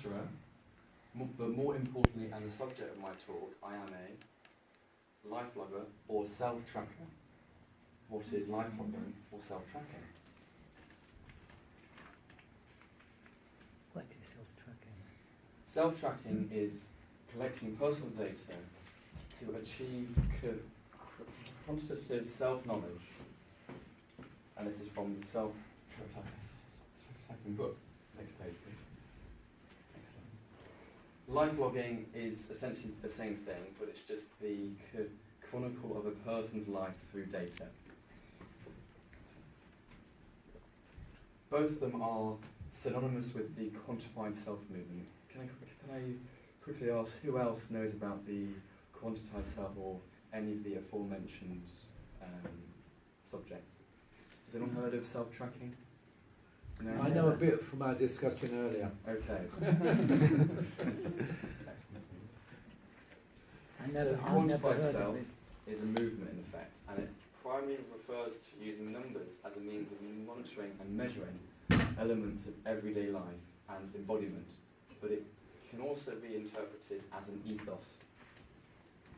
stutterer, but more importantly, and the subject of my talk, I am a life logger or self-tracker. What is life logging or self-tracking? What is self-tracking? Self-tracking is collecting personal data to achieve quantitative self-knowledge. And this is from the self-tracking book. Next page, please. Excellent. Life logging is essentially the same thing, but it's just the chronicle of a person's life through data. Both of them are synonymous with the quantified self movement. Can I quickly ask who else knows about the quantified self or any of the aforementioned subjects? Has anyone heard of self-tracking? No? I know a bit from our discussion earlier. Okay. The quantified self is a movement in effect, and it primarily refers to using numbers as a means of monitoring and measuring elements of everyday life and embodiment, but it can also be interpreted as an ethos.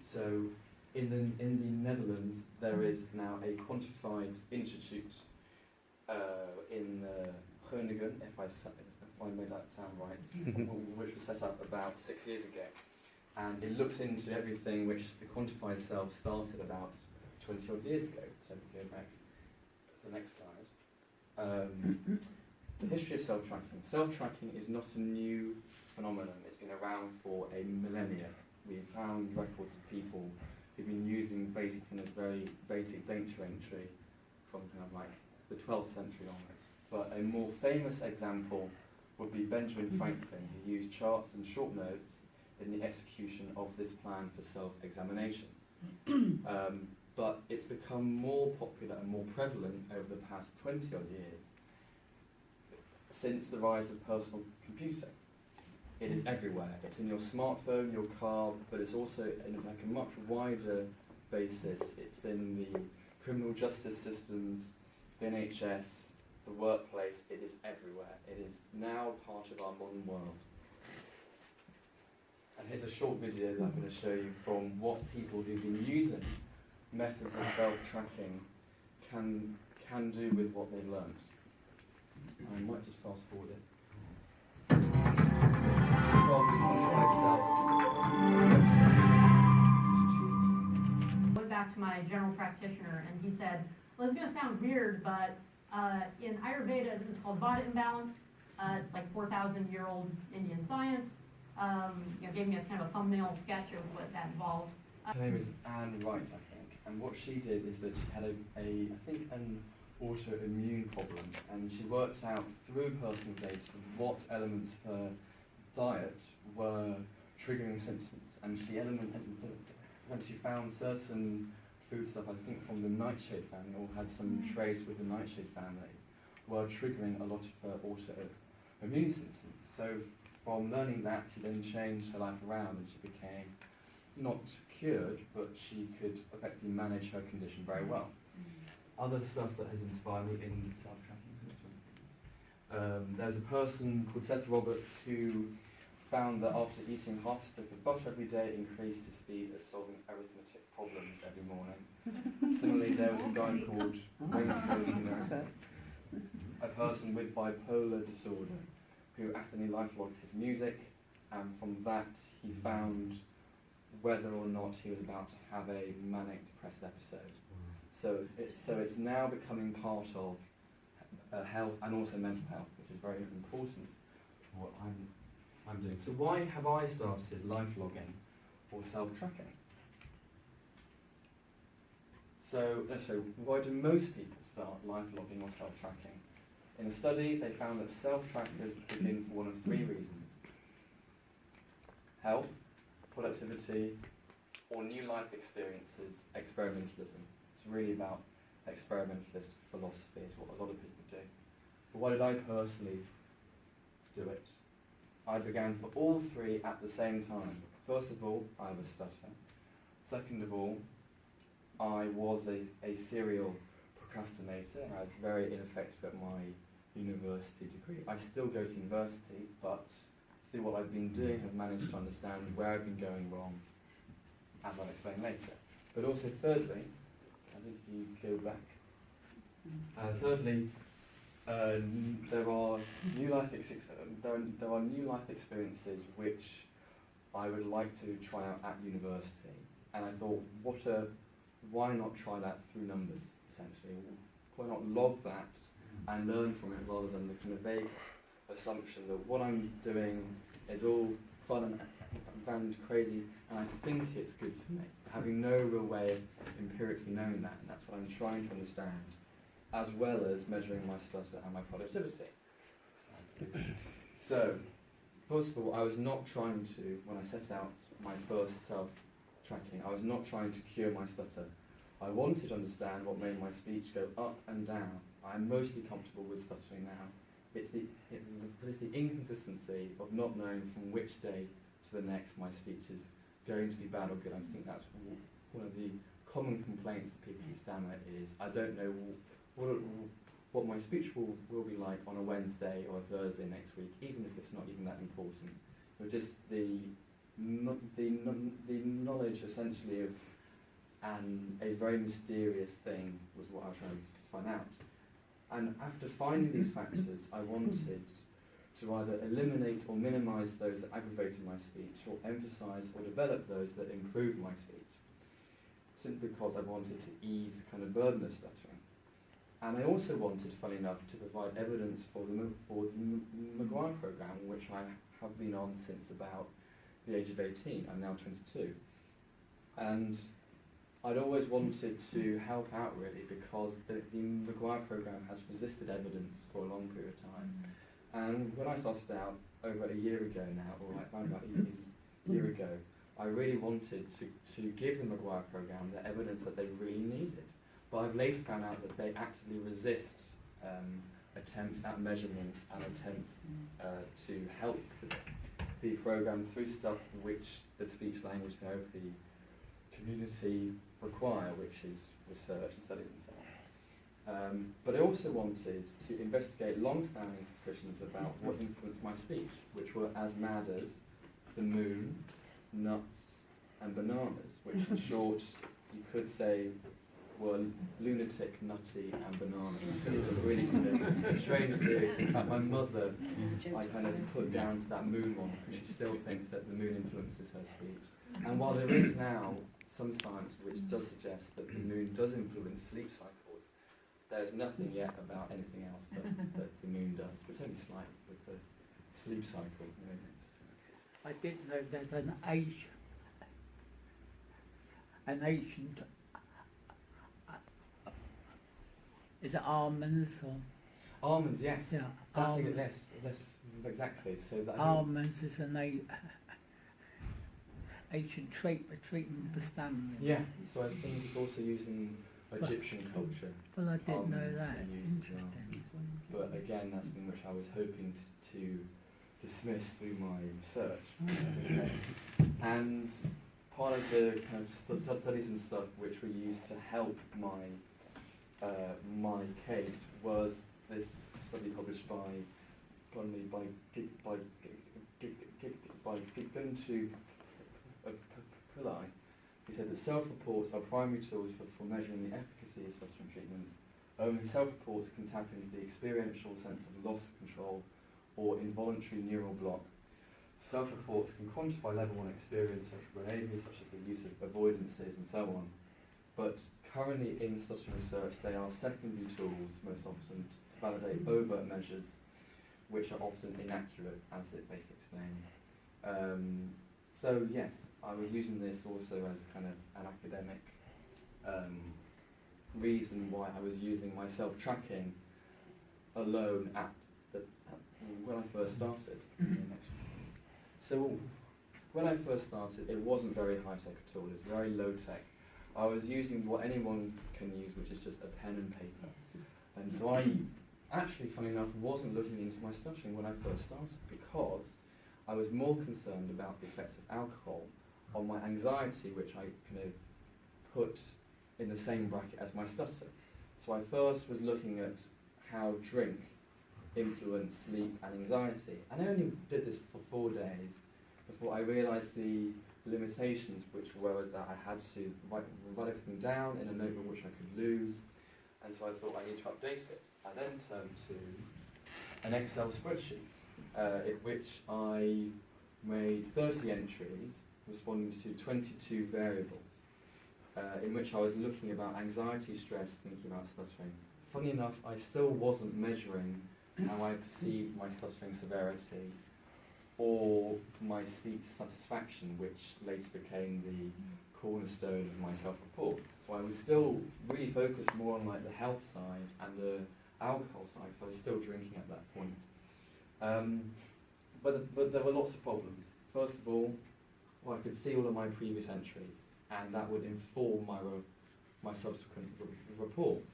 So in the Netherlands there is now a quantified institute in Groningen, if I made that sound right, which was set up about 6 years ago, and it looks into everything which the quantified self started about 20 odd years ago. So we go back to the next slide. The history of self-tracking. Self-tracking is not a new phenomenon. It's been around for a millennia. We've found records of people who've been using very basic data entry from kind of like the 12th century onwards. But a more famous example would be Benjamin Franklin, who used charts and short notes in the execution of this plan for self-examination. But it's become more popular and more prevalent over the past 20 odd years since the rise of personal computing. It is everywhere. It's in your smartphone, your car, but it's also in like a much wider basis. It's in the criminal justice systems, the NHS, the workplace. It is everywhere. It is now part of our modern world. And here's a short video that I'm going to show you from what people who've been using methods of self-tracking can do with what they've learned. I might just fast forward it. Went back to my general practitioner and he said, well, it's going to sound weird, but in Ayurveda, this is called Vata imbalance. It's like 4,000-year-old Indian science. Gave me a kind of a thumbnail sketch of what that involved. Her name is Anne Wright, I think, and what she did is that she had I think an autoimmune problem, and she worked out through personal data what elements of her diet were triggering symptoms, and when she found certain food stuff, I think from the nightshade family, or had some trace with the nightshade family, were triggering a lot of her autoimmune symptoms. So from learning that, she then changed her life around, and she became not cured, but she could effectively manage her condition very well. Other stuff that has inspired me in self-tracking. There's a person called Seth Roberts who found that after eating half a stick of butter every day increased his speed at solving arithmetic problems every morning. Similarly, there was a guy called a person with bipolar disorder who accidentally life-logged his music, and from that he found whether or not he was about to have a manic depressive episode. So it's now becoming part of health and also mental health, which is very important for what I'm doing. So why have I started life logging or self-tracking? So let's say, why do most people start life logging or self-tracking? In a study, they found that self-trackers begin for one of three reasons: health, productivity, or new life experiences, experimentalism. It's really about experimentalist philosophy, is what a lot of people do. But why did I personally do it? I began for all three at the same time. First of all, I have a stutter. Second of all, I was a serial procrastinator, and I was very ineffective at my university degree. I still go to university, but through what I've been doing, have managed to understand where I've been going wrong, as I'll explain later. But also, thirdly, I think if you go back, thirdly, there are new life experiences which I would like to try out at university, and I thought, why not try that through numbers, essentially? Why not log that and learn from it rather than the kind of vague assumption that what I'm doing is all fun and crazy, and I think it's good for me, having no real way of empirically knowing that, and that's what I'm trying to understand, as well as measuring my stutter and my productivity. So, first of all, I was not trying to, when I set out my first self-tracking, I was not trying to cure my stutter. I wanted to understand what made my speech go up and down. I'm mostly comfortable with stuttering now. It's the inconsistency of not knowing from which day to the next my speech is going to be bad or good. I think that's one of the common complaints that people who stammer is, I don't know what my speech will be like on a Wednesday or a Thursday next week, even if it's not even that important. But just the knowledge essentially of a very mysterious thing was what I was trying to find out. And after finding these factors, I wanted to either eliminate or minimise those that aggravated my speech, or emphasise or develop those that improved my speech, simply because I wanted to ease the kind of burden of stuttering. And I also wanted, funny enough, to provide evidence for the Maguire programme, which I have been on since about the age of 18. I'm now 22. And I'd always wanted to help out, really, because the Maguire programme has resisted evidence for a long period of time. And when I started out over a year ago now, or around about a year ago, I really wanted to give the Maguire programme the evidence that they really needed. But I've later found out that they actively resist attempts at measurement and attempts to help the programme through stuff which the speech language therapy community require, which is research and studies and so on. But I also wanted to investigate long-standing suspicions about what influenced my speech, which were as mad as the moon, nuts, and bananas, which in short you could say were lunatic, nutty, and bananas. So these are really kind of strange theories. In fact, my mother, I kind of put down to that moon one because she still thinks that the moon influences her speech. And while there is now some science which does suggest that the moon does influence sleep cycles, there's nothing yet about anything else that the moon does. But it's only slight with the sleep cycle. You know. I didn't know there's an ancient. Is it almonds or? Almonds, yes. Yeah. That's Almonds. less exactly. So that Almonds is an ancient treatment for stammering. Yeah. So I think it's also using Egyptian culture. Well, I didn't know Almonds that. are used as well. Interesting. But again, that's something which I was hoping to dismiss through my research. Okay. And part of the kind of studies and stuff which were used to help my case was this study published by Guntu Pillai, who said that self-reports are primary tools for measuring the efficacy of stuttering treatments. Only self-reports can tap into the experiential sense of loss of control or involuntary neural block. Self-reports can quantify level 1 experience, social behaviours such as the use of avoidances and so on. But currently in stuttering research, they are secondary tools most often to validate overt measures, which are often inaccurate, as it basically explains. So yes, I was using this also as kind of an academic reason why I was using my self-tracking alone when I first started. So when I first started, it wasn't very high-tech at all. It was very low-tech. I was using what anyone can use, which is just a pen and paper. And so I actually, funny enough, wasn't looking into my stuttering when I first started because I was more concerned about the effects of alcohol on my anxiety, which I kind of put in the same bracket as my stutter. So I first was looking at how drink influence sleep and anxiety. And I only did this for 4 days before I realised the limitations, which were that I had to write everything down in a notebook which I could lose, and so I thought I need to update it. I then turned to an Excel spreadsheet in which I made 30 entries responding to 22 variables, in which I was looking about anxiety, stress, thinking about stuttering. Funny enough, I still wasn't measuring how I perceived my stuttering severity or my speech satisfaction, which later became the cornerstone of my self-reports. So I was still really focused more on like the health side and the alcohol side, so I was still drinking at that point. But there were lots of problems. First of all, I could see all of my previous entries, and that would inform my subsequent reports.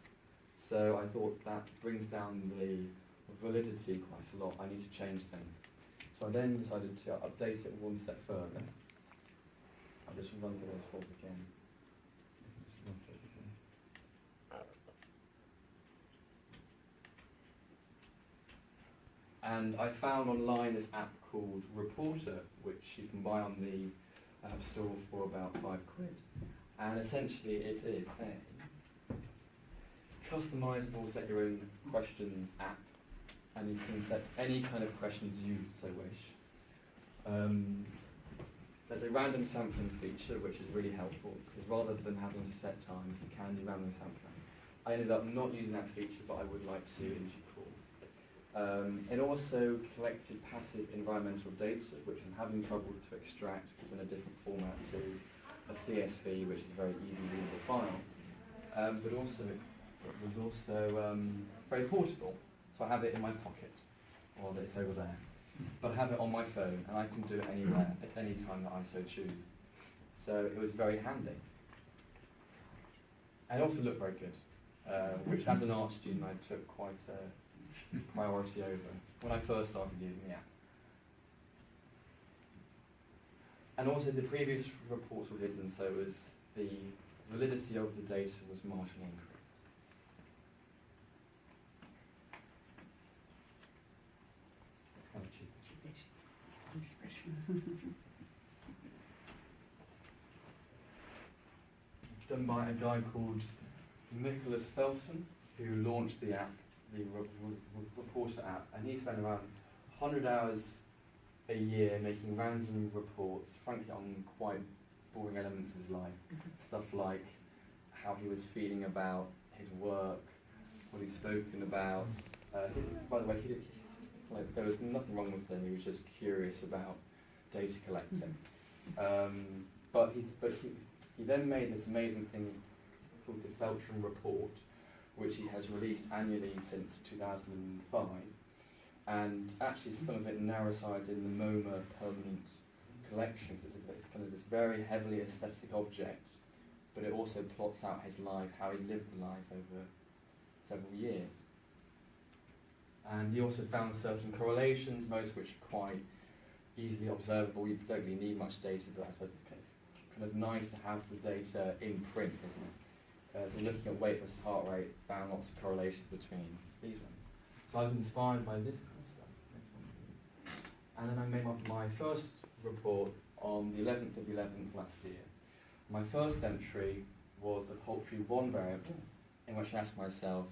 So I thought that brings down the validity quite a lot. I need to change things. So I then decided to update it one step further. I'll just run through those forms again. And I found online this app called Reporter, which you can buy on the App Store for about £5. And essentially it is a customizable set your own questions app, and you can set any kind of questions you so wish. There's a random sampling feature which is really helpful, because rather than having to set times, you can do random sampling. I ended up not using that feature, but I would like to in due course. It also collected passive environmental data, which I'm having trouble to extract because in a different format to a CSV, which is a very easy readable file. But also, it was also very portable, so I have it in my pocket, or it's over there. But I have it on my phone, and I can do it anywhere, at any time that I so choose. So it was very handy. And it also looked very good, which as an art student I took quite a priority over when I first started using the app. And also the previous reports were hidden, so was the validity of the data was marginally increased. Done by a guy called Nicholas Felton, who launched the app, the Reporter app, and he spent around 100 hours a year making random reports, frankly on quite boring elements of his life. Stuff like how he was feeling about his work, what he'd spoken about. By the way, there was nothing wrong with him, he was just curious about data collecting. But he then made this amazing thing called the Felton Report, which he has released annually since 2005. And actually some of it now resides in the MoMA permanent collection. It's kind of this very heavily aesthetic object, but it also plots out his life, how he's lived the life over several years. And he also found certain correlations, most of which are quite easily observable. You don't really need much data, but I suppose it's kind of nice to have the data in print, isn't it? So looking at weight versus heart rate, found lots of correlations between these ones. So I was inspired by this kind of stuff. And then I made my first report on the 11th of the 11th last year. My first entry was a paltry one variable, in which I asked myself,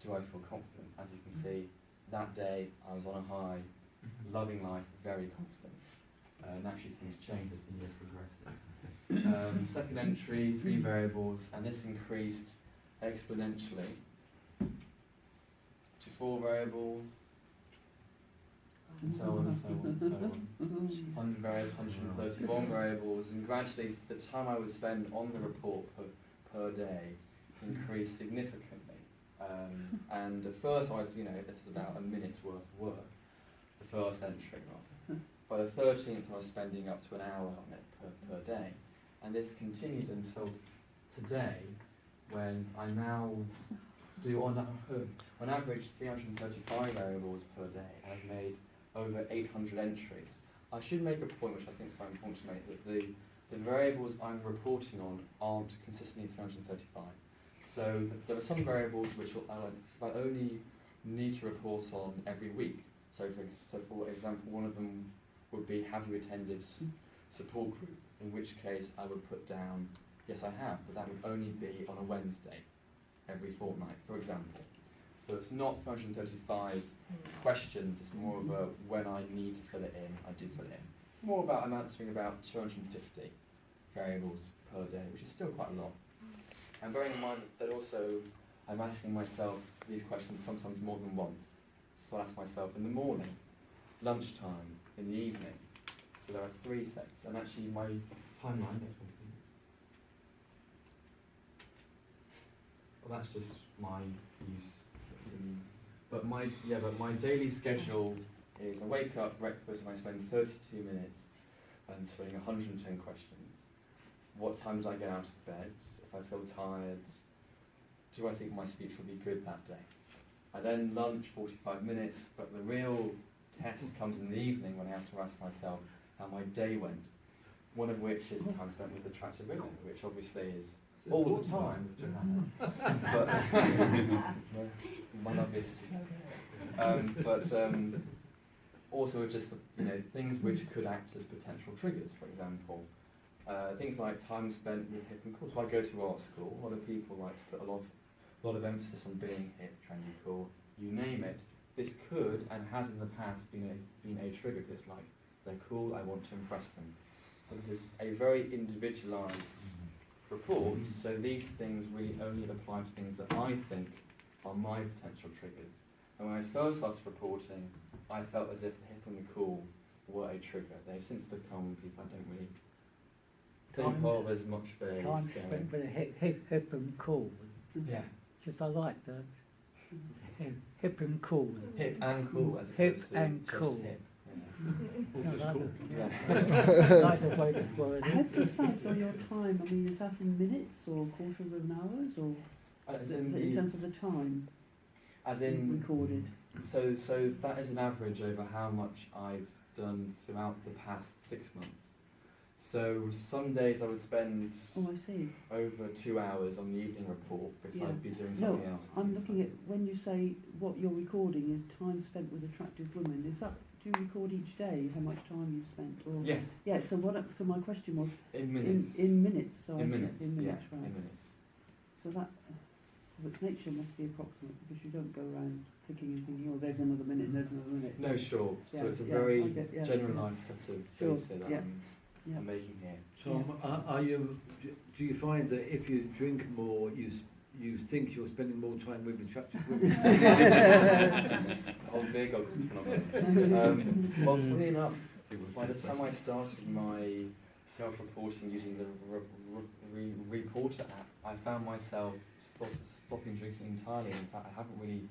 do I feel confident? As you can see, that day I was on a high, loving life, very confident. Naturally things changed as the year progressed. Second entry, 3 variables, and this increased exponentially to 4 variables, and so on and so on and so on. 131 variables, and gradually the time I would spend on the report per day increased significantly. And at first I was, this is about a minute's worth of work, the first entry rather. By the 13th I was spending up to an hour on it per day. And this continued until today, when I now do on average 335 variables per day. I've made over 800 entries. I should make a point, which I think is very important to make, that the variables I'm reporting on aren't consistently 335. So there are some variables which will, if I only need to report on every week. So for example, one of them would be, have you attended support group? In which case I would put down, yes I have, but that would only be on a Wednesday every fortnight, for example. So it's not 435 questions, it's more of a when I need to fill it in, I do fill it in. It's more about, I'm answering about 250 variables per day, which is still quite a lot. And bearing in mind that also I'm asking myself these questions sometimes more than once. So I ask myself in the morning, lunchtime, in the evening. So there are 3 sets, and actually my timeline. Well, that's just my use. But my daily schedule is I wake up, breakfast, and I spend 32 minutes answering 110 questions. What time do I get out of bed? If I feel tired, do I think my speech will be good that day? I then lunch 45 minutes, but the real test comes in the evening when I have to ask myself how my day went. One of which is time spent with attractive women, which obviously is all the time. But one obvious. Also just things which could act as potential triggers. For example, things like time spent with hip and cool. So I go to art school. A lot of people like to put a lot of emphasis on being hip, trendy, cool. You name it. This could and has in the past been a trigger. Because like they're cool, I want to impress them. But this is a very individualised report, so these things really only apply to things that I think are my potential triggers. And when I first started reporting, I felt as if the hip and the cool were a trigger. They've since become people I don't really think of as much of a Time spent with a hip and cool. Yeah. Because I like the hip and cool. Hip and cool as Hip opposed to and just cool. hip. I like the- Yeah. I like the way this word How precise are your time? I mean, is that in minutes or quarter of an hours, or As in terms of the time recorded? So that is an average over how much I've done throughout the past 6 months. So some days I would spend over 2 hours on the evening report because I'd be doing something else. I'm looking at, when you say what you're recording is time spent with attractive women, is that, do you record each day how much time you've spent? Or Yes. Yeah, so my question was In minutes. in minutes. So in minutes. in minutes, Yeah, right. in minutes. So that of its nature must be approximate, because you don't go around thinking, oh, there's another minute, there's another minute. No, sure. Yeah, So it's a yeah, very I get- generalised set of Sure, data that yeah. I'm making here. So do you find that if you drink more, you think you're spending more time with attractive women? Old big old phenomenon. Well, funny enough, by the time I started my self-reporting using the Reporter app, I found myself stopping drinking entirely. In fact, I haven't really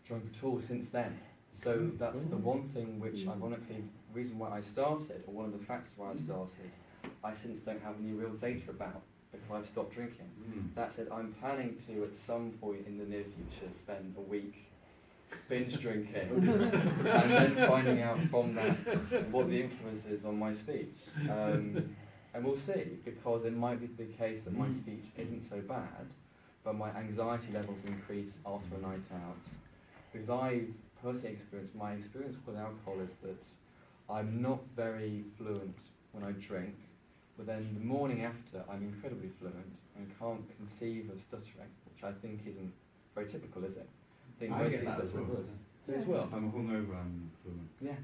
drunk at all since then. So that's the one thing which, ironically, the reason why I started, or one of the factors why I started, I since don't have any real data about, because I've stopped drinking. That said, I'm planning to, at some point in the near future, spend a week binge drinking and then finding out from that what the influence is on my speech. And we'll see, because it might be the case that my speech isn't so bad, but my anxiety levels increase after a night out. Because I personally my experience with alcohol is that I'm not very fluent when I drink, but then the morning after I'm incredibly fluent and can't conceive of stuttering, which I think isn't very typical, is it? I think most people are similar. As well. I'm hungover, I'm fluent. Yeah,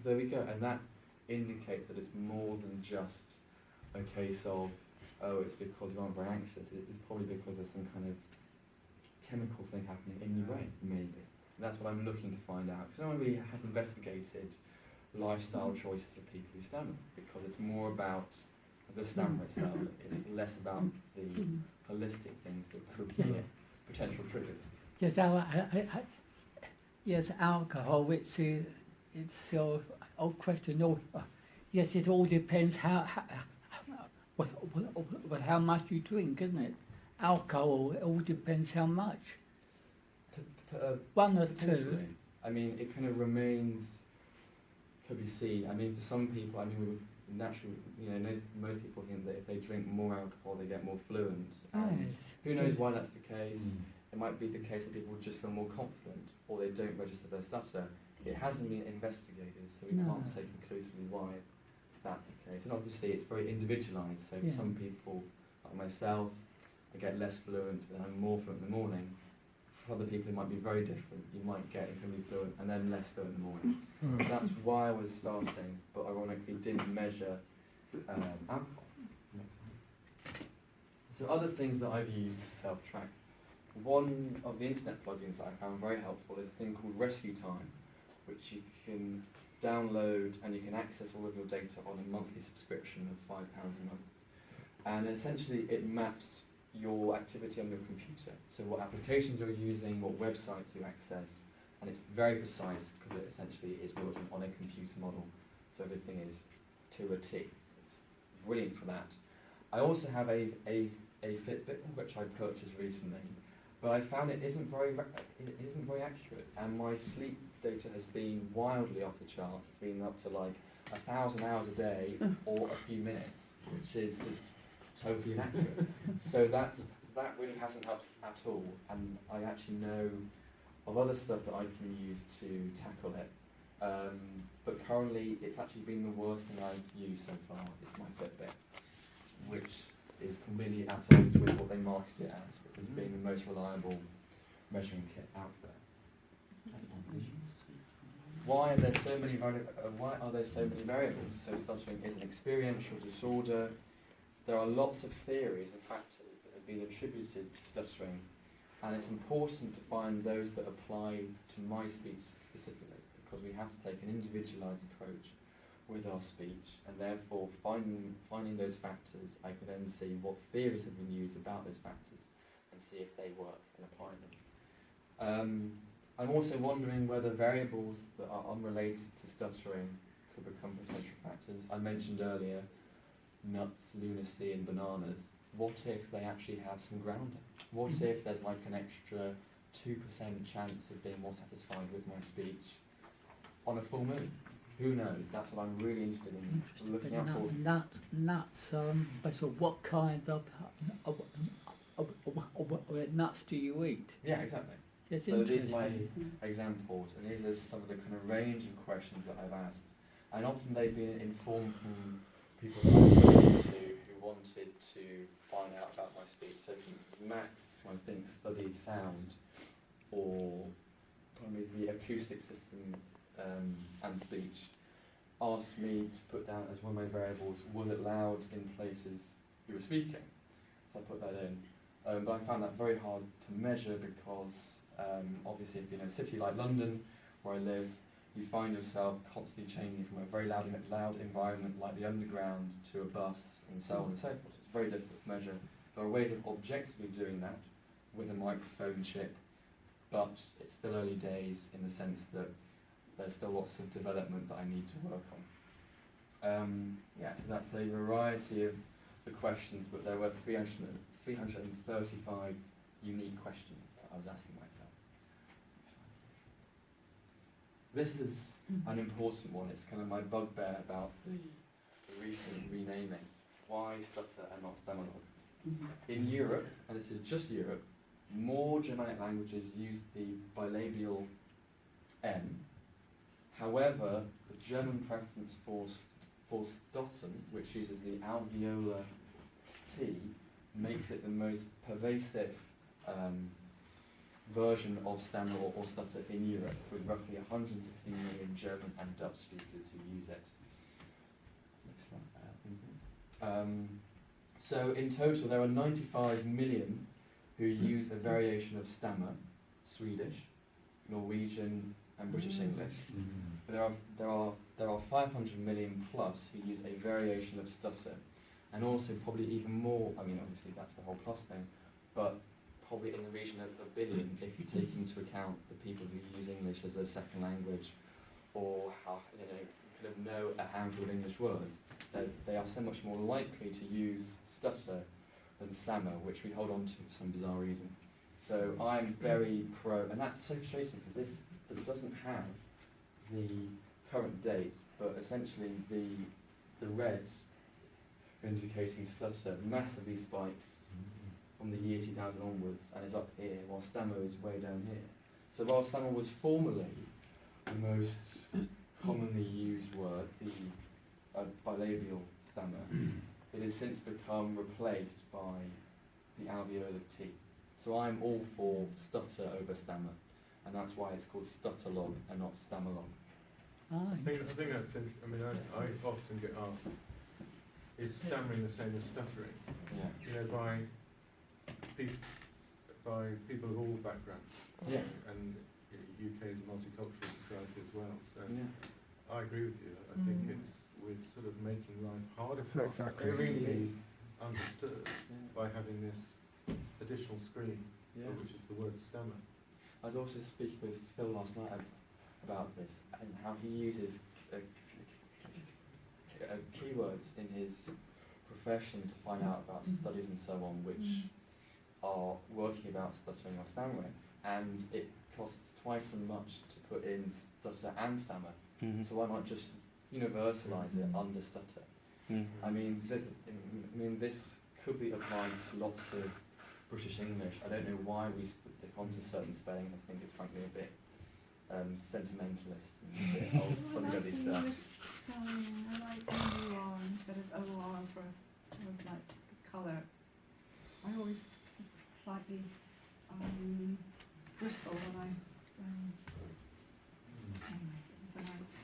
there we go. And that indicates that it's more than just a case of, oh, it's because you aren't very anxious. It's probably because there's some kind of chemical thing happening in your brain, maybe. And that's what I'm looking to find out. Because no one really has investigated lifestyle choices of people who stammer, because it's more about the stammer itself. It's less about the holistic things that could be potential triggers. Yes, alcohol. It's your old question. Yes, it all depends how much you drink, isn't it? Alcohol. It all depends how much. One or two. I mean, it kind of remains to be seen. I mean, for some people, I mean, we would naturally, most people think that if they drink more alcohol, they get more fluent. And Yes. who knows why that's the case? it might be the case that people just feel more confident, or they don't register their stutter. It hasn't been investigated, so we No. can't say conclusively why that's the case. And obviously it's very individualised, so for Yeah. some people, like myself, I get less fluent and I'm more fluent in the morning. For other people it might be very different. You might get incredibly fluent and then less fluent in the morning. Mm. That's why I was starting, but ironically didn't measure alcohol. So other things that I've used to self-track. One of the internet plugins that I found very helpful is a thing called Rescue Time, which you can download and you can access all of your data on a monthly subscription of £5 a month. And essentially it maps your activity on your computer. So what applications you're using, what websites you access, and it's very precise because it essentially is working on a computer model. So everything is to a T. It's brilliant for that. I also have a Fitbit which I purchased recently, but I found it isn't very accurate, and my sleep data has been wildly off the charts. It's been up to like 1,000 hours a day or a few minutes, which is just totally inaccurate. So that really hasn't helped at all, and I actually know of other stuff that I can use to tackle it. But currently, it's actually been the worst thing I've used so far. It's my Fitbit, which is completely at odds with what they market it as being the most reliable measuring kit out there. Why are there so many variables? So stuttering is an experiential disorder. There are lots of theories and factors that have been attributed to stuttering, and it's important to find those that apply to my speech specifically, because we have to take an individualised approach with our speech, and therefore finding those factors, I can then see what theories have been used about those factors and see if they work and apply them. I'm also wondering whether variables that are unrelated to stuttering could become potential factors. I mentioned earlier nuts, lunacy and bananas. What if they actually have some grounding? What if there's like an extra 2% chance of being more satisfied with my speech on a full moon? Who knows? That's what I'm really interested in looking out for. Nuts, but so what kind of nuts do you eat? Yeah, exactly. It's So these are my interesting. examples, and these are some of the kind of range of questions that I've asked. And often they've been informed from people that I've spoken to who wanted to find out about my speech. So Max, who I think studied sound, or probably the acoustic system and speech, asked me to put down as one of my variables, was it loud in places you were speaking? So I put that in. But I found that very hard to measure because obviously if you're in a city like London, where I live, you find yourself constantly changing from a very loud environment like the underground to a bus and so on and so forth. It's very difficult to measure. There are ways of objectively doing that with a microphone chip, but it's still early days in the sense that there's still lots of development that I need to work on. So that's a variety of the questions, but there were 335 unique questions that I was asking myself. This is an important one. It's kind of my bugbear about the recent renaming. Why stutter and not stammerlog? In Europe, and this is just Europe, more Germanic languages use the bilabial M. However, the German preference for stotten, which uses the alveolar T, makes it the most pervasive version of stammer or stutter in Europe, with roughly 160 million German and Dutch speakers who use it. Next slide, so in total, there are 95 million who use a variation of stammer, Swedish, Norwegian, and British English. But there are 500 million plus who use a variation of stutter, and also probably even more. I mean, obviously that's the whole plus thing, but probably in the region of a billion if you take into account the people who use English as a second language, or how kind of know a handful of English words. They are so much more likely to use stutter than stammer, which we hold on to for some bizarre reason. So I'm very pro, and that's so frustrating because this doesn't have the current date, but essentially the red indicating stutter massively spikes from the year 2000 onwards and is up here, while stammer is way down here. So while stammer was formerly the most commonly used word, the bilabial stammer, it has since become replaced by the alveolar T. So I'm all for stutter over stammer, and that's why it's called stutterlog and not stammerlog. Ah, I think that's interesting. I mean, I often get asked, is stammering the same as stuttering? Yeah. You know, by people of all backgrounds. Yeah. And UK is a multicultural society as well. So Yeah. I agree with you. I think we're sort of making life harder for us. Exactly. Really understood Yeah. by having this additional screen, Yeah. which is the word stammer. I was also speaking with Phil last night about this and how he uses keywords in his profession to find out about studies and so on which are working about stuttering or stammering, and it costs twice as much to put in stutter and stammer. So why not just universalise it under stutter? I mean, this could be applied to lots of British English. I don't know why we stick onto certain spellings. I think it's frankly a bit sentimentalist and a bit old fuddy-duddy stuff. Spelling, I like OR instead of OR for words like colour. I always slightly bristle when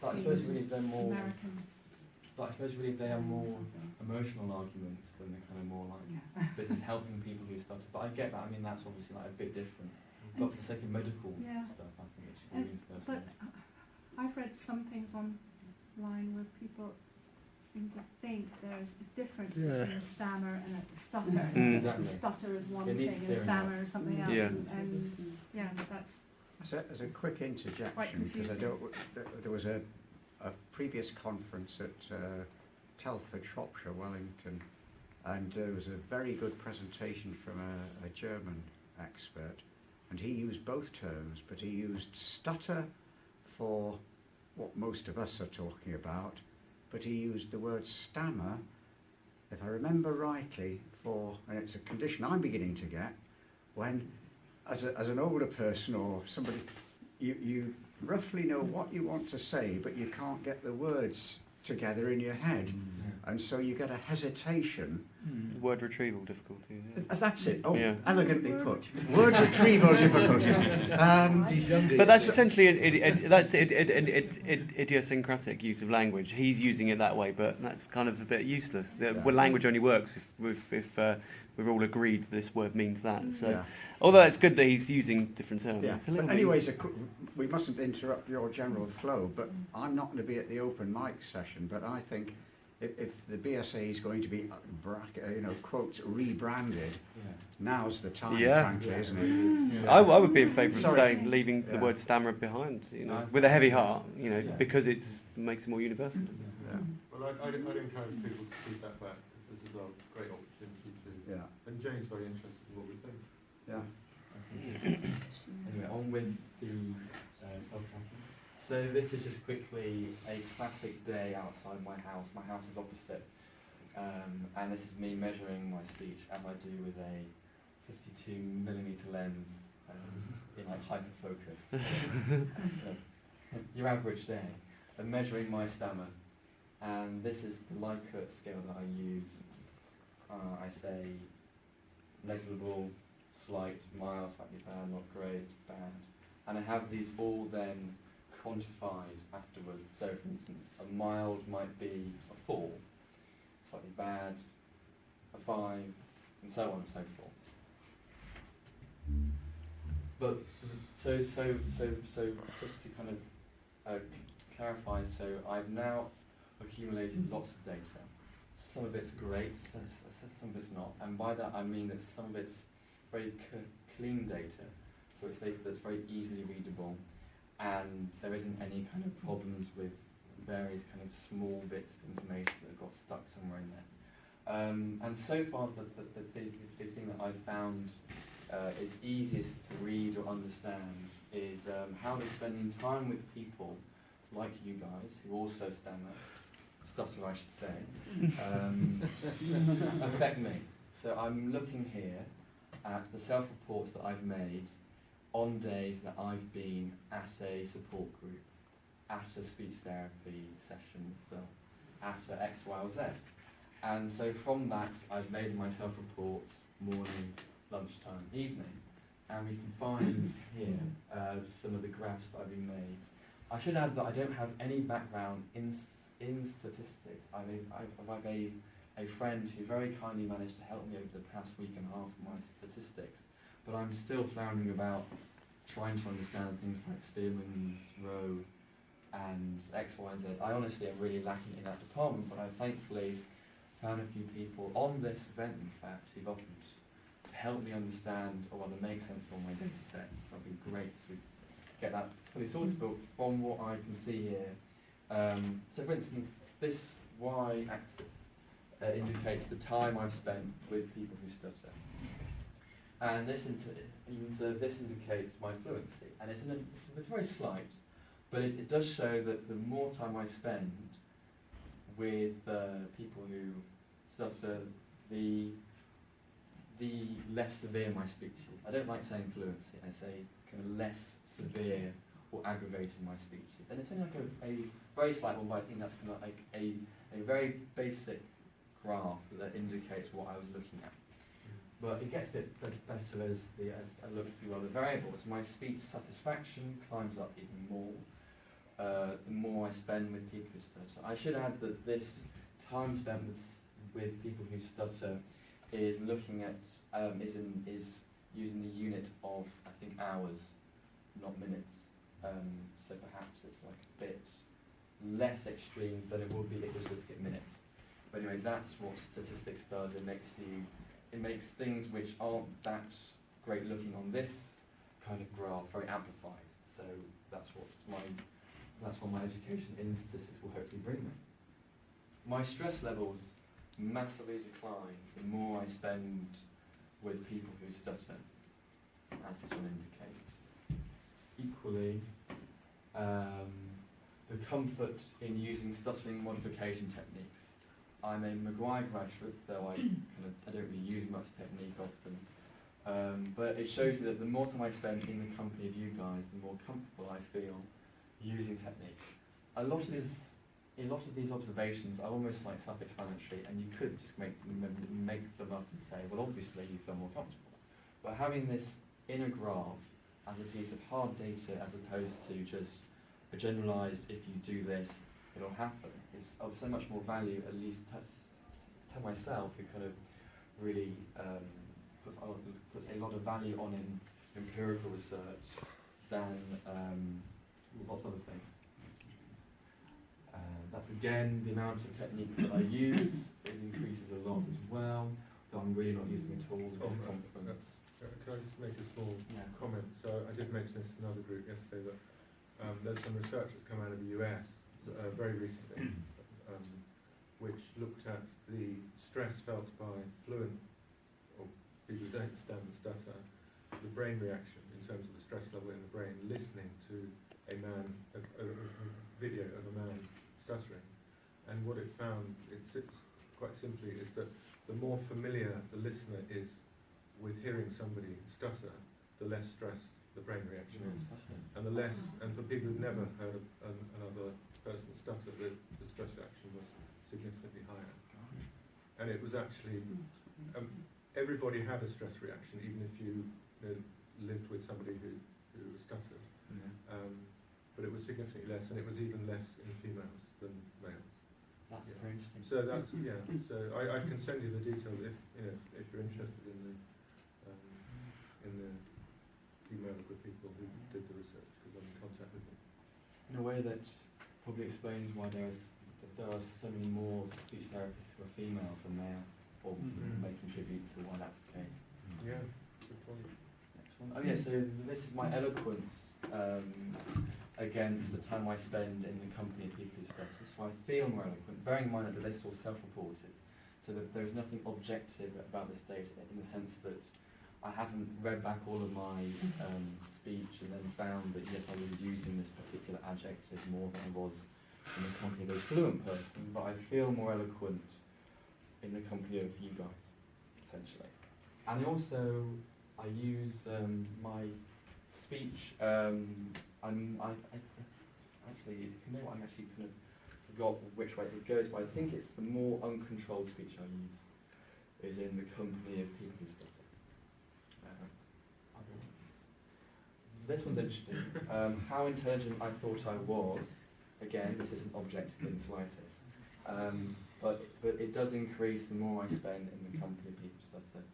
But I see suppose really they're more. American. But I suppose really they are more something. emotional arguments than they're kind of more like Yeah. this is helping people who stutter. But I get that. I mean, that's obviously like a bit different. And But for the sake of medical yeah. stuff, I think it should And- be universal. But I've read some things online where people seem to think there's a difference between a stammer and a stutter. Exactly. Stutter is one It needs thing and clearing stammer up. is something else. Yeah. And yeah, but that's As a quick Quite interjection, because confusing. there was a previous conference at Telford, Shropshire, Wellington, and there was a very good presentation from a German expert, and he used both terms, but he used stutter for what most of us are talking about, but he used the word stammer, if I remember rightly, for, and it's a condition I'm beginning to get, when as an older person or somebody, you roughly know what you want to say, but you can't get the words together in your head, and so you get a hesitation. Word retrieval difficulty. Yeah. That's it. Oh, Yeah. elegantly put. Word retrieval difficulty. He's younger. But that's essentially idiosyncratic use of language. He's using it that way, but that's kind of a bit useless. Well, language only works if we're all agreed this word means that. So, Yeah. although it's good that he's using different terms. Yeah. It's a little But bit anyways, we mustn't interrupt your general flow, but I'm not going to be at the open mic session, but I think if the BSA is going to be, quote, rebranded, now's the time, Yeah. frankly, isn't it? I would be in favour of Sorry. saying leaving the Yeah. word stammer behind, No, with a heavy heart, Yeah. because it makes it more universal. Yeah. Well, I'd encourage people to keep that back, because this is a great opportunity to. Yeah. And Jane's very interested in what we think. Yeah. Anyway, on with the self-tracking. So this is just quickly a classic day outside my house. My house is opposite, and this is me measuring my speech as I do with a 52mm lens in like hyperfocus. Your average day. I'm measuring my stammer, and this is the Likert scale that I use. I say negligible, slight, mild, slightly bad, not great, bad. And I have these all then quantified afterwards. So for instance, a mild might be a 4, slightly bad, a 5, and so on and so forth. But so just to kind of clarify, so I've now accumulated lots of data. Some of it's great, some of it's not, and by that I mean that some of it's very clean data, so it's data that's very easily readable, and there isn't any kind of problems with various kind of small bits of information that got stuck somewhere in there. And so far, the thing that I've found is easiest to read or understand is how does spending time with people like you guys, who also stutter I should say, affect me. So I'm looking here, at the self-reports that I've made on days that I've been at a support group, at a speech therapy session with Phil, at a X, Y, or Z. And so from that, I've made my self-reports morning, lunchtime, evening. And we can find here some of the graphs that I've been made. I should add that I don't have any background in statistics. I've a friend who very kindly managed to help me over the past week and a half with my statistics, but I'm still floundering about trying to understand things like Spearman's row and X, Y, and Z. I honestly am really lacking in that department, but I thankfully found a few people on this event, in fact, who've offered to help me understand or rather make sense of my data sets. So it'd be great to get that fully sorted, but from what I can see here, so for instance, this y-axis indicates the time I've spent with people who stutter, and this indicates my fluency, and it's very slight, but it does show that the more time I spend with people who stutter, the less severe my speech is. I don't like saying fluency, I say kind of less severe or aggravating my speech is. And it's only like a very slight one, but I think that's kind of like a very basic graph that indicates what I was looking at. But it gets a bit better as I look through other variables. My speech satisfaction climbs up even more the more I spend with people who stutter. I should add that this time spent with people who stutter is looking at is using the unit of, I think, hours, not minutes. So perhaps it's like a bit less extreme than it would be if it was looking at minutes. But anyway, that's what statistics does. It makes things which aren't that great looking on this kind of graph very amplified. So that's what my education in statistics will hopefully bring me. My stress levels massively decline the more I spend with people who stutter, as this one indicates. Equally, the comfort in using stuttering modification techniques. I'm a Maguire graduate, though I don't really use much technique often. But it shows you that the more time I spend in the company of you guys, the more comfortable I feel using techniques. A lot of these observations are almost like self-explanatory, and you could just make them up and say, well, obviously you feel more comfortable. But having this in a graph as a piece of hard data, as opposed to just a generalised, if you do this, it'll happen, is of so much more value, at least to myself, who kind of really puts a lot of value on empirical research than lots of other things. That's again the amount of technique that I use. It increases a lot as well, though I'm really not using it at all in this conference. Can I just make a small comment? So I did mention this in another group yesterday, that there's some research that's come out of the US very recently, which looked at the stress felt by fluent or people who don't stand and stutter, the brain reaction in terms of the stress level in the brain, listening to a video of a man stuttering. And what it found, it's quite simply, is that the more familiar the listener is with hearing somebody stutter, the less stressed the brain reaction is. And the less, and for people who've never heard another person stutter, the stress reaction was significantly higher. And it was actually, everybody had a stress reaction, even if you lived with somebody who stuttered. But it was significantly less, and it was even less in females than males. That's very interesting. So that's, so I can send you the details if you're interested in the email of the people who did the research, because I'm in contact with them. In a way that probably explains why there are so many more speech therapists who are female than male, or may contribute to why that's the case. Yeah, good point. Next one. Oh yeah, so this is my eloquence against the time I spend in the company of people who stutter. So I feel more eloquent, bearing in mind that this is all self-reported, so that there is nothing objective about this data in the sense that I haven't read back all of my speech and then found that yes, I was using this particular adjective more than I was in the company of a fluent person, but I feel more eloquent in the company of you guys, essentially. And I use my speech. Actually, you know what? I actually kind of forgot which way it goes, but I think it's the more uncontrolled speech I use is in the company of people who stutter. This one's interesting. How intelligent I thought I was. Again, this isn't objective in the slightest. But it does increase the more I spend in the company of people who stutter.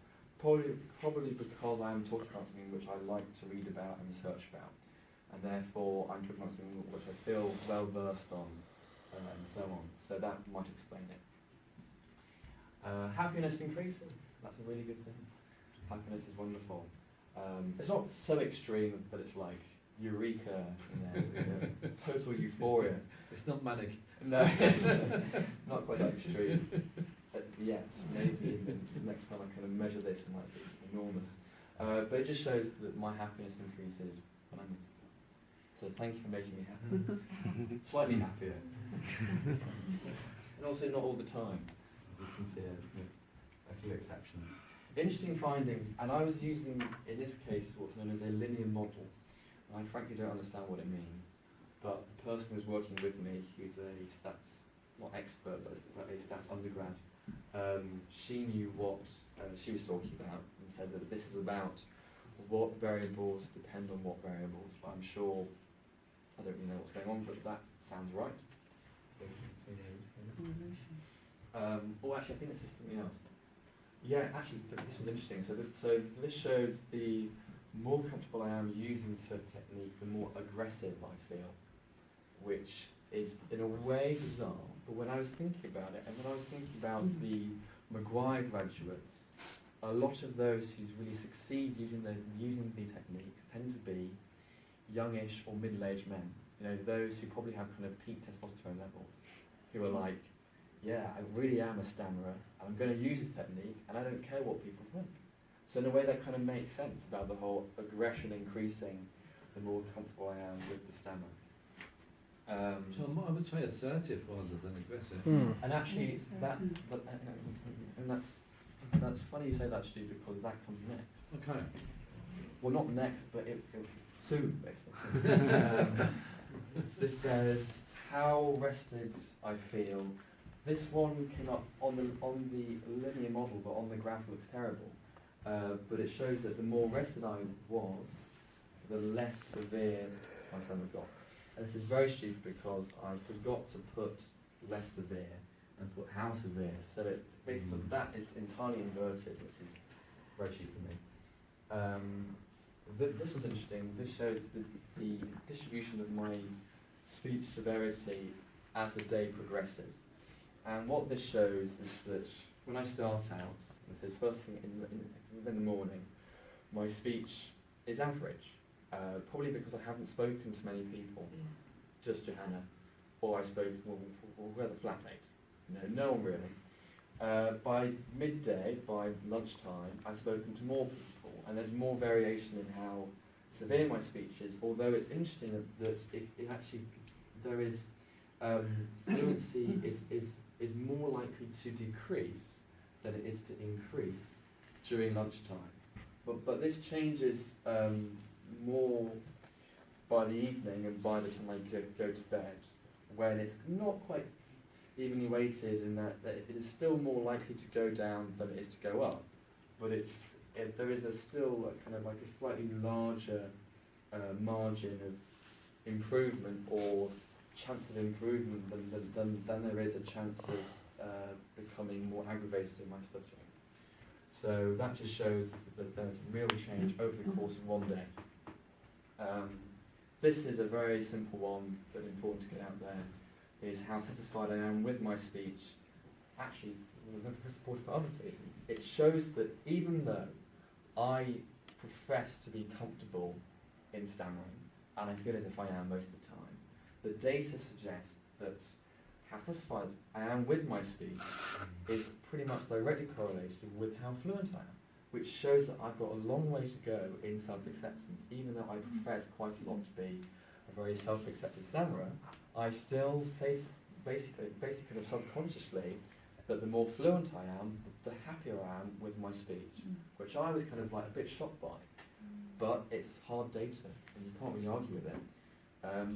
Probably because I'm talking about something which I like to read about and research about, and therefore I'm talking about something which I feel well versed on, and so on. So that might explain it. Happiness increases. That's a really good thing. Happiness is wonderful. It's not so extreme that it's like eureka, total euphoria. It's not manic. No, it's not quite that extreme. Yet, maybe the next time I kind of measure this, it might be enormous. But it just shows that my happiness increases when I'm with people. So thank you for making me happy. Slightly happier. And also not all the time, as you can see, a few exceptions. Interesting findings, and I was using, in this case, what's known as a linear model. I frankly don't understand what it means, but the person who's working with me, who's a stats, not expert, but a stats undergrad, she knew what she was talking about and said that this is about what variables depend on what variables. But I'm sure, I don't really know what's going on, but that sounds right. Actually, I think this is something else. Yeah, actually, this was interesting. So this shows the more comfortable I am using certain technique, the more aggressive I feel, which is in a way bizarre. But when I was thinking about it, and when I was thinking about the Maguire graduates, a lot of those who really succeed using these techniques tend to be youngish or middle-aged men. You know, those who probably have kind of peak testosterone levels, who are like, yeah, I really am a stammerer, and I'm going to use this technique, and I don't care what people think. So in a way that kind of makes sense about the whole aggression increasing the more comfortable I am with the stammer. So I would say assertive rather than aggressive. And actually, that's funny you say that, Stu, because that comes next. Okay. Well, not next, but soon, basically. This says how rested I feel. This one came up on the linear model, but on the graph it looks terrible. But it shows that the more rested I was, the less severe my stomach got. And this is very stupid because I forgot to put less severe and put how severe. So it basically that is entirely inverted, which is very stupid for me. This one's interesting. This shows the distribution of my speech severity as the day progresses. And what this shows is that when I start out, it says first thing in the morning, my speech is average. Probably because I haven't spoken to many people, just Johanna, or I spoke we're the flatmate. No one really. By midday, by lunchtime, I've spoken to more people, and there's more variation in how severe my speech is. Although it's interesting that it actually there is fluency is more likely to decrease than it is to increase during lunchtime. But this changes more by the evening and by the time I go to bed, when it's not quite evenly weighted in that it is still more likely to go down than it is to go up. But there is still kind of like a slightly larger margin of improvement or chance of improvement than there is a chance of becoming more aggravated in my stuttering. So that just shows that there's real change over the course of one day. This is a very simple one, but important to get out there, is how satisfied I am with my speech. Actually, for support for other reasons. It shows that even though I profess to be comfortable in stammering, and I feel as if I am most of the time, the data suggests that how satisfied I am with my speech is pretty much directly correlated with how fluent I am, which shows that I've got a long way to go in self-acceptance. Even though I profess quite a lot to be a very self-accepted stammerer, I still say basically kind of subconsciously that the more fluent I am, the happier I am with my speech, which I was kind of like a bit shocked by. But it's hard data, and you can't really argue with it.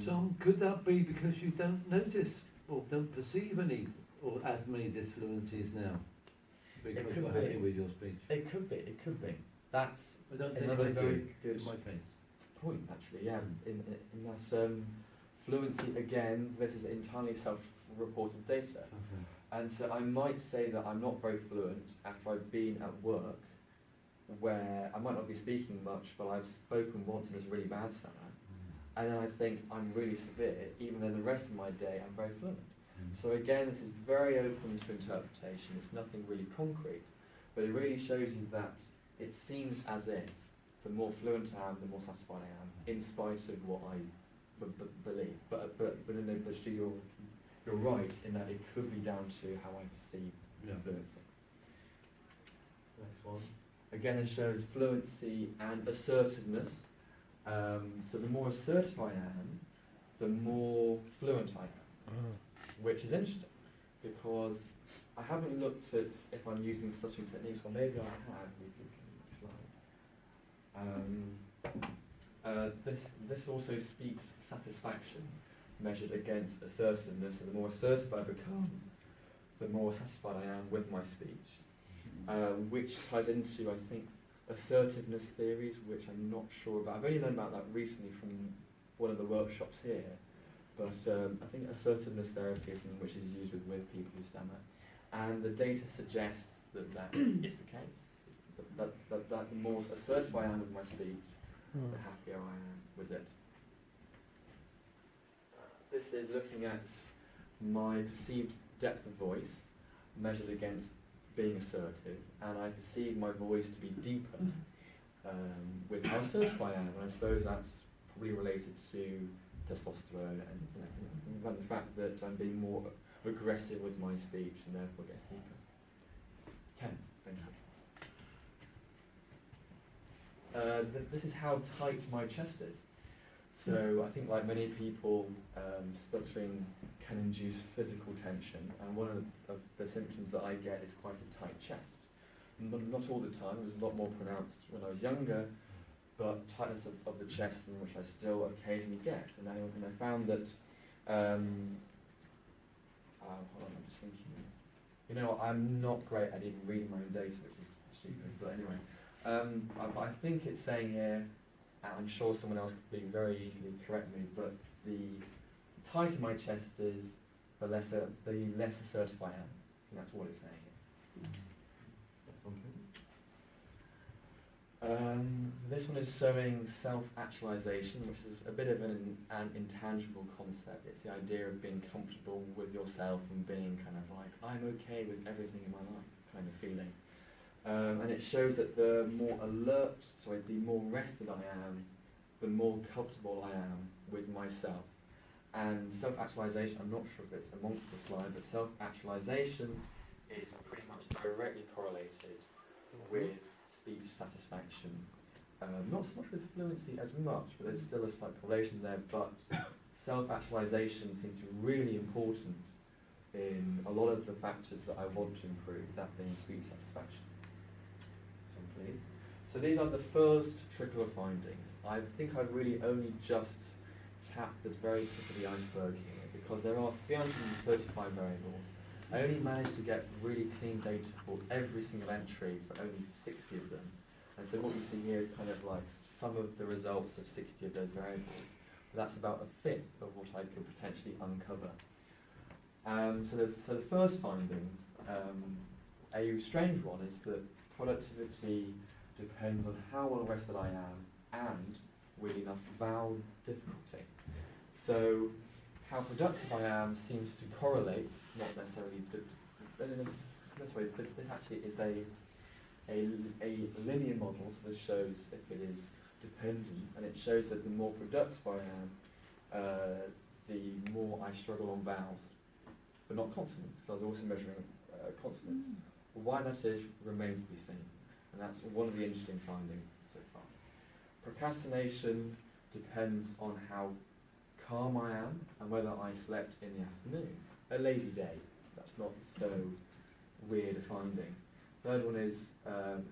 John, could that be because you don't notice or don't perceive any or as many disfluencies now? Because could you're be. happy with your speech. It could be. That's I don't think another I very do, good in my case. point, actually. Yeah, in that fluency again, this is entirely self-reported data, and so I might say that I'm not very fluent after I've been at work, where I might not be speaking much, but I've spoken once and it's really bad stammer. And then I think I'm really severe, even though the rest of my day I'm very fluent. So again, this is very open to interpretation. It's nothing really concrete, but it really shows you that it seems as if the more fluent I am, the more satisfied I am, in spite of what I believe. But you're right in that it could be down to how I perceive fluency. Next one. Again, it shows fluency and assertiveness. So the more assertive I am, the more fluent I am, which is interesting because I haven't looked at if I'm using stuttering techniques, or maybe I have. This also speaks satisfaction measured against assertiveness. So the more assertive I become, the more satisfied I am with my speech, which ties into, I think, assertiveness theories, which I'm not sure about. I've only learned about that recently from one of the workshops here, but I think assertiveness therapy is something which is used with people who stammer, and the data suggests that is the case. That the more assertive I am with my speech, the happier I am with it. This is looking at my perceived depth of voice measured against being assertive, and I perceive my voice to be deeper with how assertive I am, and I suppose that's probably related to testosterone and the fact that I'm being more aggressive with my speech and therefore gets deeper. 10, thank you. This is how tight my chest is. So I think, like many people, stuttering can induce physical tension, and one of the symptoms that I get is quite a tight chest. Not all the time, it was a lot more pronounced when I was younger, but tightness of the chest, in which I still occasionally get. And I found that, hold on, I'm just thinking, you know, I'm not great at even reading my own data, which is stupid, but anyway. I think it's saying here, and I'm sure someone else could very easily correct me, but the tighter my chest is, the less assertive I am. And that's what it's saying here. This one is showing self-actualization, which is a bit of an intangible concept. It's the idea of being comfortable with yourself and being kind of like, I'm okay with everything in my life kind of feeling. And it shows that the more the more rested I am, the more comfortable I am with myself. And self-actualization, I'm not sure if it's amongst the slide, but self-actualization is pretty much directly correlated with speech satisfaction. Not so much with fluency as much, but there's still a slight correlation there, but self-actualization seems to be really important in a lot of the factors that I want to improve, that being speech satisfaction. Please. So these are the first trickle of findings. I think I've really only just tapped the very tip of the iceberg here, because there are 335 variables. I only managed to get really clean data for every single entry for only 60 of them. And so what you see here is kind of like some of the results of 60 of those variables. But that's about a fifth of what I could potentially uncover. So the first findings, a strange one is that productivity depends on how well rested I am and, weirdly enough, vowel difficulty. So how productive I am seems to correlate, not necessarily, this actually is a linear model, so this shows if it is dependent, and it shows that the more productive I am, the more I struggle on vowels, but not consonants, because I was also measuring consonants. Why that is remains to be seen, and that's one of the interesting findings so far. Procrastination depends on how calm I am and whether I slept in the afternoon. A lazy day, that's not so weird a finding. Third one is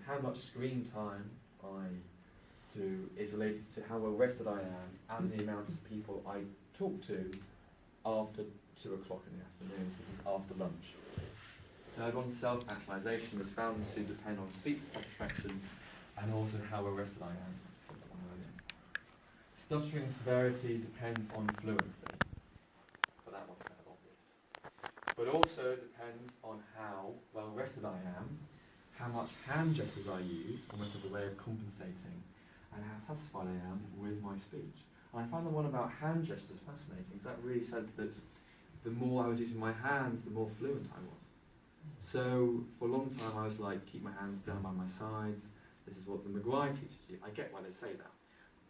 how much screen time I do is related to how well rested I am and the amount of people I talk to after 2 o'clock in the afternoon. This is after lunch. Third one, self-actualization, is found to depend on speech satisfaction and also how well rested I am. Stuttering severity depends on fluency, but that one's kind of obvious. But also depends on how well rested I am, how much hand gestures I use, almost as a way of compensating, and how satisfied I am with my speech. And I found the one about hand gestures fascinating, because that really said that the more I was using my hands, the more fluent I was. So for a long time I was like, keep my hands down by my sides. This is what the McGuire teaches you. I get why they say that.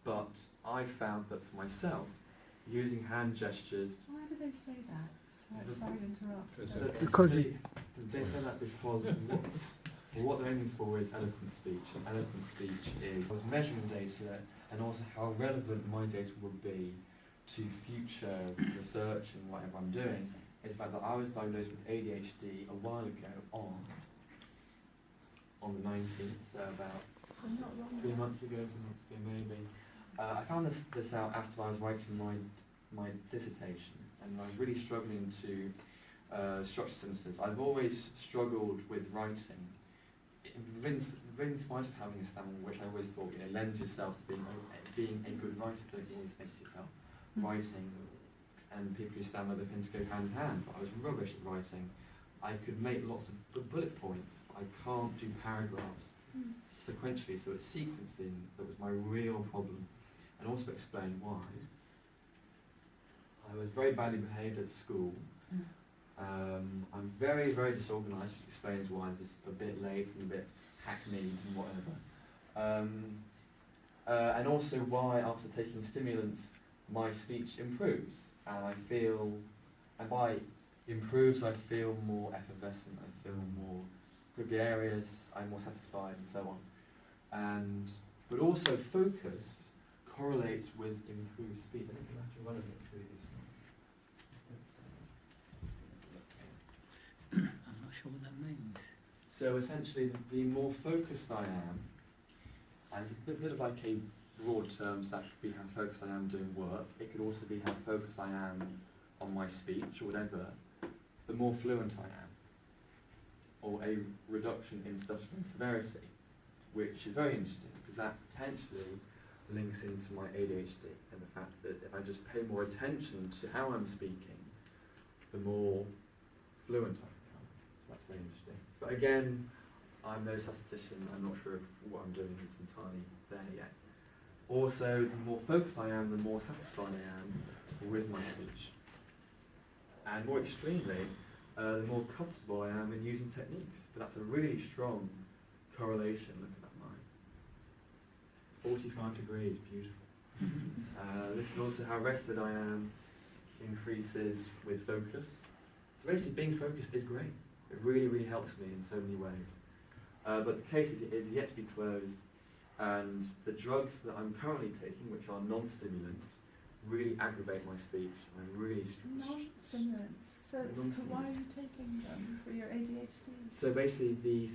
But I found that for myself, using hand gestures... Why do they say that? Sorry to interrupt. Because they say that because what they're aiming for is eloquent speech. And eloquent speech is I was measuring data and also how relevant my data would be to future research and whatever I'm doing. Is the fact that I was diagnosed with ADHD a while ago on the 19th, so about 3 months ago maybe. I found this out after I was writing my dissertation, and I was really struggling to structure sentences. I've always struggled with writing, in spite of having a stammer, which I always thought, lends yourself to being a good writer. Don't you always think to yourself, writing, and people who stammer, they tend to go hand in hand. But I was rubbish at writing. I could make lots of bullet points, but I can't do paragraphs sequentially, so it's sequencing that was my real problem. And also explain why. I was very badly behaved at school. I'm very, very disorganised, which explains why I was a bit late and a bit hackneyed and whatever. And also why, after taking stimulants, my speech improves. And by improves, I feel more effervescent, I feel more gregarious, I'm more satisfied, and so on. But also focus correlates with improved speed. I think I'll have to run a bit through this. I'm not sure what that means. So essentially, the more focused I am, and it's a bit of like a broad terms that could be how focused I am doing work. It could also be how focused I am on my speech or whatever. The more fluent I am, or a reduction in stuttering severity, which is very interesting because that potentially links into my ADHD and the fact that if I just pay more attention to how I'm speaking, the more fluent I become. That's very interesting. But again, I'm no statistician. I'm not sure if what I'm doing is entirely there yet. Also, the more focused I am, the more satisfied I am with my speech. And more extremely, the more comfortable I am in using techniques. But that's a really strong correlation. Look at that line. 45 degrees, beautiful. This is also how rested I am increases with focus. So basically being focused is great. It really, really helps me in so many ways. But the case is yet to be closed, and the drugs that I'm currently taking, which are non-stimulant, really aggravate my speech. I'm really Non-stimulants. So why are you taking them for your ADHD? So basically, the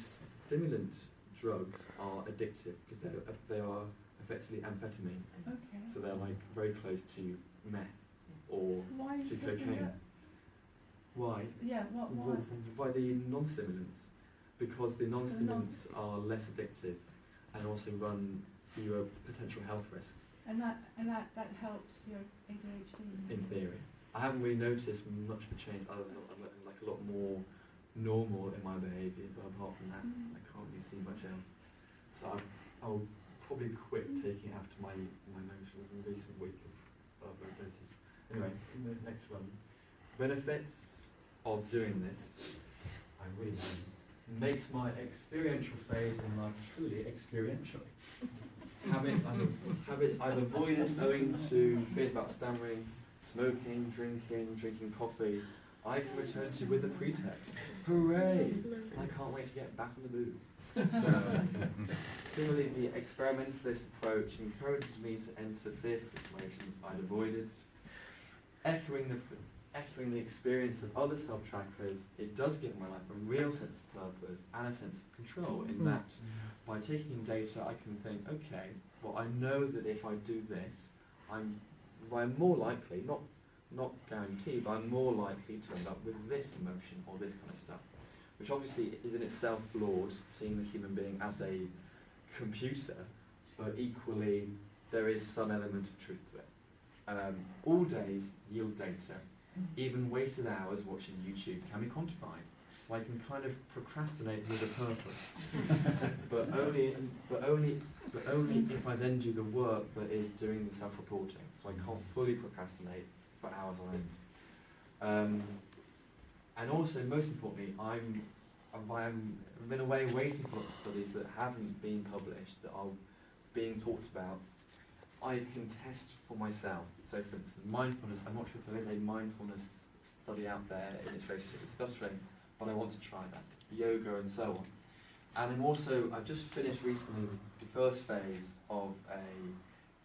stimulant drugs are addictive because they are effectively amphetamines. Okay. So they're like very close to meth or so why are you to taking cocaine. that? Why? Yeah. Why? By the non-stimulants, because the non-stimulants are less addictive and also run fewer potential health risks. And that helps your ADHD. In theory, I haven't really noticed much of a change other than I'm like a lot more normal in my behaviour. But apart from that, I can't really see much else. So I'll probably quit taking it after my most recent week of doses. Anyway, the next one. Benefits of doing this, I really makes my experiential phase in life truly experiential. Habits I've avoided owing to fears about stammering, smoking, drinking coffee, I can return to with a pretext. Hooray! I can't wait to get back on the booze. Similarly, the experimentalist approach encourages me to enter fearful situations I'd avoided. Echoing the echoing the experience of other self-trackers, it does give my life a real sense of purpose and a sense of control in that by taking in data I can think, okay, well I know that if I do this, I'm more likely, not guaranteed, but I'm more likely to end up with this emotion or this kind of stuff. Which obviously is in itself flawed, seeing the human being as a computer, but equally there is some element of truth to it. All days yield data. Even wasted hours watching YouTube can be quantified. So I can kind of procrastinate with a purpose, but only if I then do the work that is doing the self-reporting. So I can't fully procrastinate for hours on end. And also, most importantly, I've been away waiting for lots of studies that haven't been published, that are being talked about. I can test for myself. So, for instance, mindfulness. I'm not sure if there is a mindfulness study out there in its relationship with stuttering, but I want to try that. Yoga and so on. And I've just finished recently the first phase of a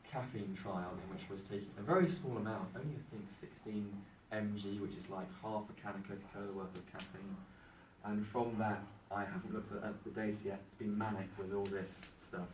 caffeine trial in which I was taking a very small amount, only I think 16 mg, which is like half a can of Coca-Cola worth of caffeine. And from that, I haven't looked at the data yet. It's been manic with all this stuff.